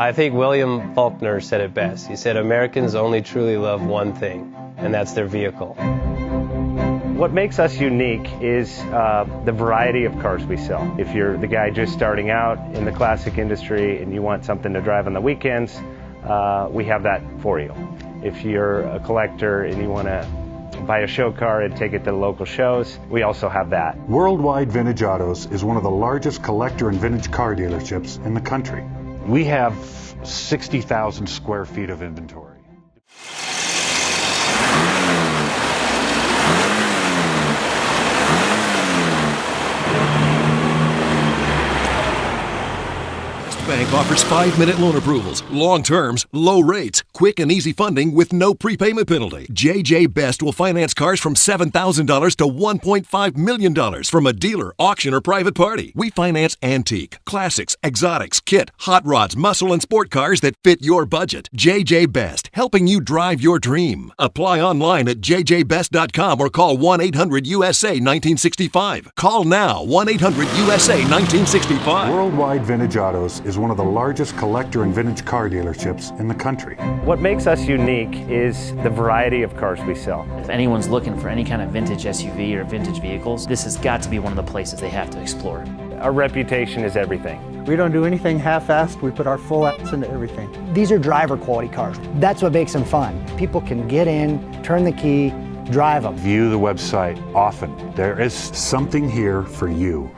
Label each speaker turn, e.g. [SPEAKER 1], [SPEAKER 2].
[SPEAKER 1] I think William Faulkner said it best. He said, Americans only truly love one thing, and that's their vehicle.
[SPEAKER 2] What makes us unique is the variety of cars we sell. If you're the guy just starting out in the classic industry and you want something to drive on the weekends, we have that for you. If you're a collector and you want to buy a show car and take it to the local shows, we also have that.
[SPEAKER 3] Worldwide Vintage Autos is one of the largest collector and vintage car dealerships in the country. We have 60,000 square feet of inventory.
[SPEAKER 4] Bank offers 5-minute loan approvals, long terms, low rates, quick and easy funding with no prepayment penalty. JJ Best will finance cars from $7,000 to $1.5 million from a dealer, auction, or private party. We finance antique, classics, exotics, kit, hot rods, muscle, and sport cars that fit your budget. JJ Best, helping you drive your dream. Apply online at jjbest.com or call 1-800-USA-1965. Call now, 1-800-USA-1965.
[SPEAKER 3] Worldwide Vintage Autos is one of the largest collector and vintage car dealerships in the country.
[SPEAKER 2] What makes us unique is the variety of cars we sell.
[SPEAKER 5] If anyone's looking for any kind of vintage SUV or vintage vehicles, this has got to be one of the places they have to explore.
[SPEAKER 2] Our reputation is everything.
[SPEAKER 6] We don't do anything half-assed. We put our full ass into everything.
[SPEAKER 7] These are driver quality cars. That's what makes them fun. People can get in, turn the key, drive them.
[SPEAKER 3] View the website often. There is something here for you.